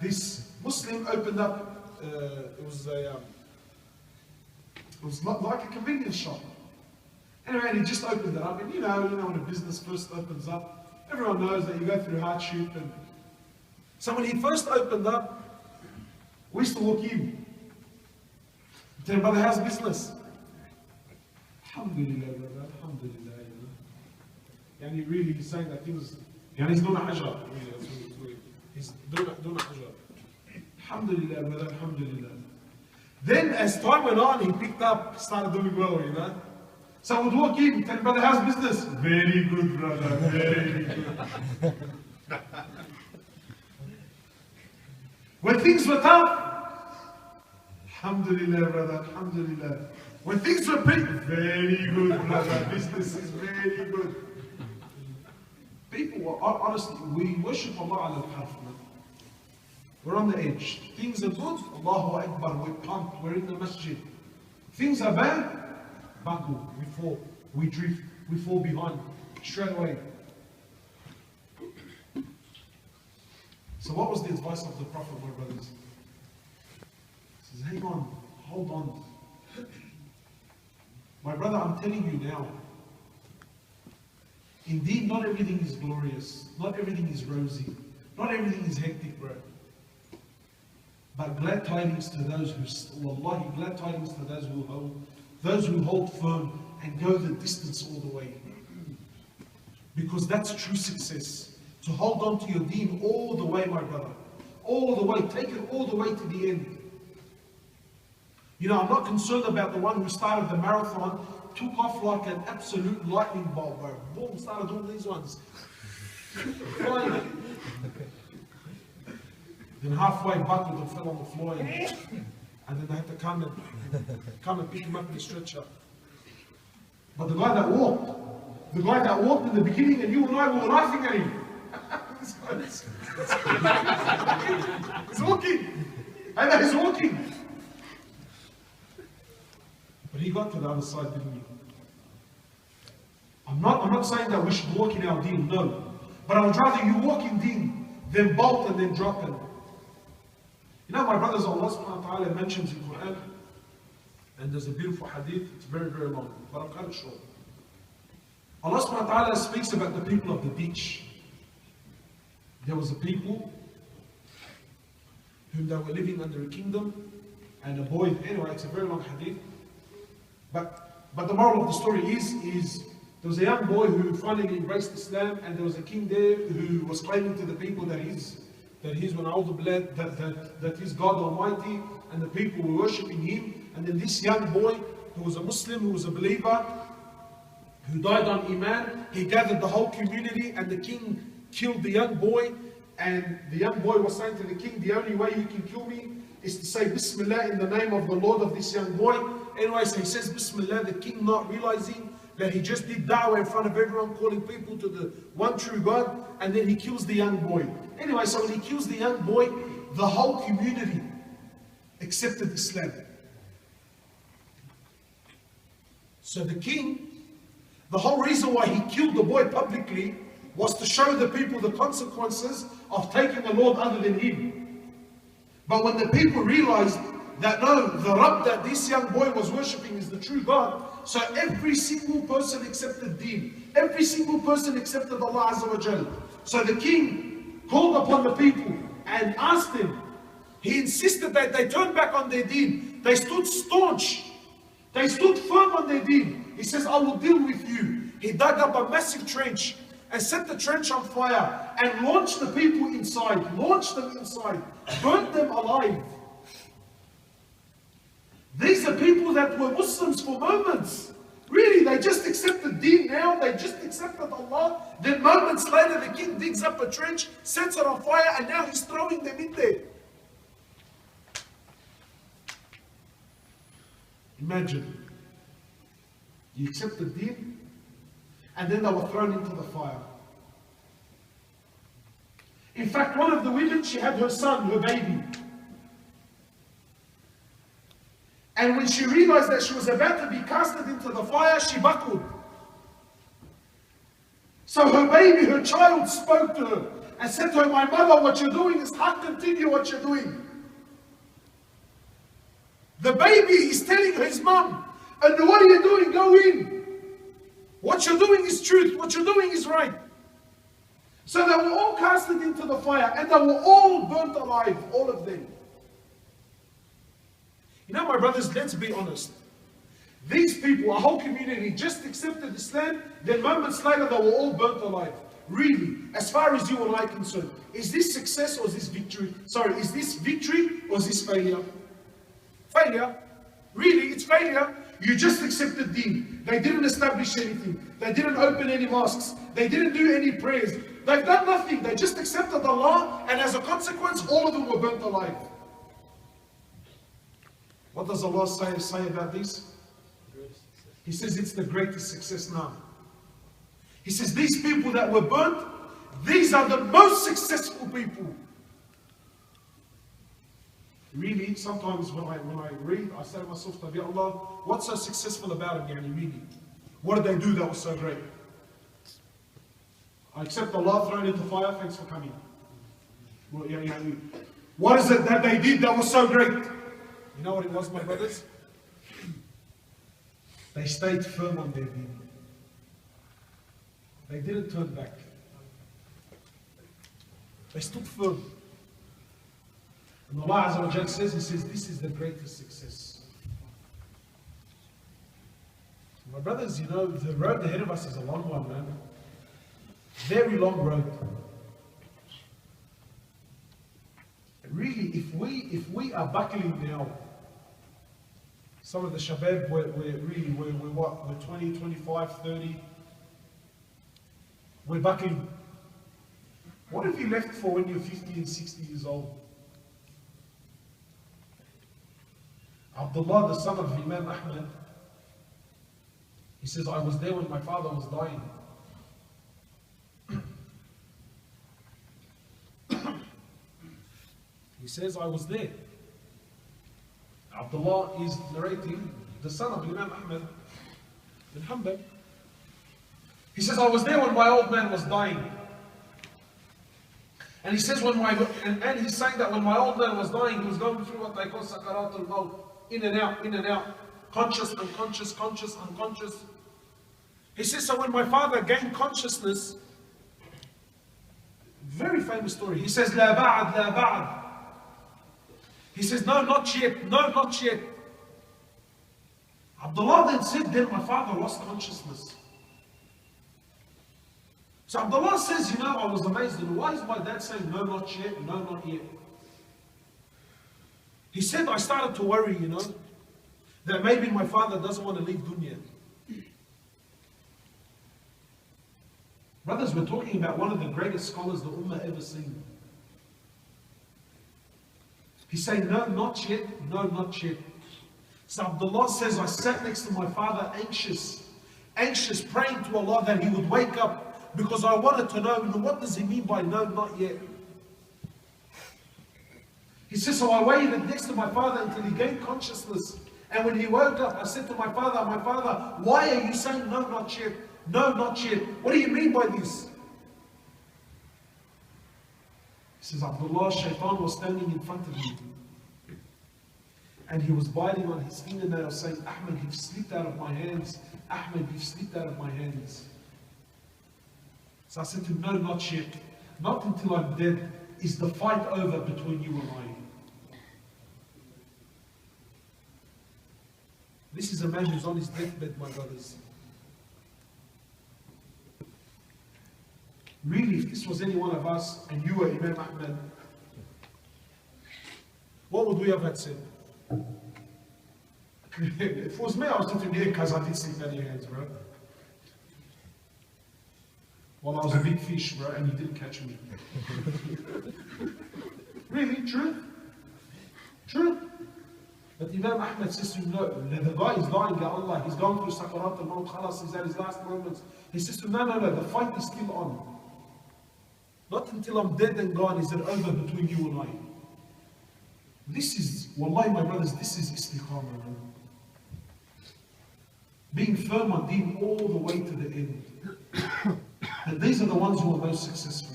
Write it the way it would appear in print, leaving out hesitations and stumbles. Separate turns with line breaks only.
this Muslim opened up, it was like a convenience shop. Anyway, and he just opened it up, and you know when a business first opens up, everyone knows that you go through hardship. And so when he first opened up, we used to walk in. Tell him, brother, how's business? Alhamdulillah, brother, alhamdulillah. And he really is saying that things, he's doing a hajar. He's doing a hajar. Alhamdulillah, brother, alhamdulillah. Then as time went on, he picked up, started doing well, So I would walk in, tell him, brother, how's business? Very good, brother, very good. When things were tough, alhamdulillah, brother, alhamdulillah. When things were big, very good, brother, business is very good. People, honestly, we worship Allah al-Harf. We're on the edge. Things are good, Allahu Akbar, we're pumped, we're in the masjid. Things are bad, buckle, we fall, we drift, we fall behind, straight away. So what was the advice of the Prophet, my brothers? He says, hang on, hold on. My brother, I'm telling you now, indeed not everything is glorious, not everything is rosy, not everything is hectic, bro. But glad tidings to those who, wallahi, glad tidings to those who hold firm and go the distance all the way. Because that's true success. To hold on to your deen all the way, my brother. All the way, take it all the way to the end. I'm not concerned about the one who started the marathon, took off like an absolute lightning bolt, bro. Boom, started doing these ones. Then halfway buckled and fell on the floor, and then they had to come and pick him up in the stretcher. But the guy that walked in the beginning, and you and I were laughing at him. He's walking. I know he's walking. But he got to the other side, didn't he? I'm not saying that we should walk in our deen, no. But I would rather you walk in deen than bolt and then drop it. My brothers, Allah subhanahu wa ta'ala mentions in Quran, and there's a beautiful hadith, it's very, very long, but I'll cut it short. Allah subhanahu wa ta'ala speaks about the people of the beach. There was a people whom they were living under a kingdom, and a boy, anyway, it's a very long hadith. But the moral of the story is there was a young boy who finally embraced Islam, and there was a king there who was claiming to the people that he's that he's God Almighty, and the people were worshipping him. And then this young boy, who was a Muslim, who was a believer, who died on Iman, he gathered the whole community, and the king killed the young boy. And the young boy was saying to the king, the only way you can kill me is to say Bismillah in the name of the Lord of this young boy. Anyway, so he says Bismillah, the king not realizing that he just did da'wah in front of everyone, calling people to the one true God, and then he kills the young boy. Anyway, so when he kills the young boy, the whole community accepted Islam. So the king, the whole reason why he killed the boy publicly was to show the people the consequences of taking a Lord other than him. But when the people realized that no, the Rabb that this young boy was worshipping is the true God, so every single person accepted deen. Every single person accepted Allah Azza wa Jal. So the king called upon the people and asked them. He insisted that they turn back on their deen. They stood staunch. They stood firm on their deen. He says, I will deal with you. He dug up a massive trench and set the trench on fire and launched the people inside. Launched them inside. Burnt them alive. These are people that were Muslims for moments. Really, they just accepted deen now, they just accepted Allah. Then moments later, the king digs up a trench, sets it on fire, and now he's throwing them in there. Imagine, you accepted deen, and then they were thrown into the fire. In fact, one of the women, she had her son, her baby. And when she realized that she was about to be casted into the fire, she buckled. So her baby, her child, spoke to her and said to him, my mother, what you're doing is haq, continue what you're doing. The baby is telling his mom, and what are you doing? Go in. What you're doing is truth. What you're doing is right. So they were all casted into the fire, and they were all burnt alive, all of them. You know, my brothers, let's be honest. These people, a whole community, just accepted Islam, then moments later they were all burnt alive. Really, as far as you and I are concerned, is this success or is this victory? Sorry, is this victory or is this failure? Failure. Really, it's failure. You just accepted deen. They didn't establish anything. They didn't open any mosques. They didn't do any prayers. They've done nothing. They just accepted Allah, and as a consequence, all of them were burnt alive. What does Allah say about this? He says it's the greatest success now. He says these people that were burnt, these are the most successful people. Really, sometimes when I read, I say to myself, Nabi Allah, what's so successful about them, yani, really? What did they do that was so great? I accept Allah, thrown into fire, thanks for coming. Well, what is it that they did that was so great? You know what it was, my brothers? They stayed firm on their deen. They didn't turn back. They stood firm. And Allah Azza wa Jal says, He says, this is the greatest success. My brothers, you know, the road ahead of us is a long one, man. Very long road. Really, if we are buckling now, some of the shabab, we're 20, 25, 30. We're buckling. What have you left for when you're 50 and 60 years old? Abdullah, the son of Imam Ahmad, he says, I was there when my father was dying. He says, I was there. Abdullah is narrating, the son of Imam Ahmad bin Hanbal. He says, I was there when my old man was dying. And he says, and he's saying that when my old man was dying, he was going through what they call sakarat al-maut. In and out, conscious, unconscious, conscious, unconscious. He says, so when my father gained consciousness, very famous story, he says, la ba'ad, la ba'ad. He says, no, not yet, no, not yet. Abdullah then said, then my father lost consciousness. So Abdullah says, you know, I was amazed, and why is my dad saying, no, not yet, no, not yet? He said, I started to worry, you know, that maybe my father doesn't want to leave dunya. Brothers, we're talking about one of the greatest scholars the Ummah ever seen. He's saying, no, not yet, no, not yet. So Abdullah says, I sat next to my father anxious, praying to Allah that he would wake up, because I wanted to know, what does he mean by no, not yet? He says, so I waited next to my father until he gained consciousness. And when he woke up, I said to my father, why are you saying no, not yet? No, not yet. What do you mean by this? He says, Abdullah, Shaitan was standing in front of me. And he was biting on his fingernails, saying, Ahmed, you've slipped out of my hands. Ahmed, you've slipped out of my hands. So I said to him, no, not yet. Not until I'm dead is the fight over between you and I. This is a man who's on his deathbed, my brothers. Really, if this was any one of us and you were Imam Ahmad, what would we have had said? If it was me, I was looking here because I did slip out of your hands, bro. Well, I was a big fish, bro, and you didn't catch me. Really, true? True. But Imam Ahmad says to him, no, the guy is dying, Ya Allah, he's going through sakarat al-maut, khalas, he's at his last moments. He says to him, no, the fight is still on. Not until I'm dead and gone is it over between you and I. This is, wallahi my brothers, this is istiqamah. Being firm on deen all the way to the end. And these are the ones who are most successful.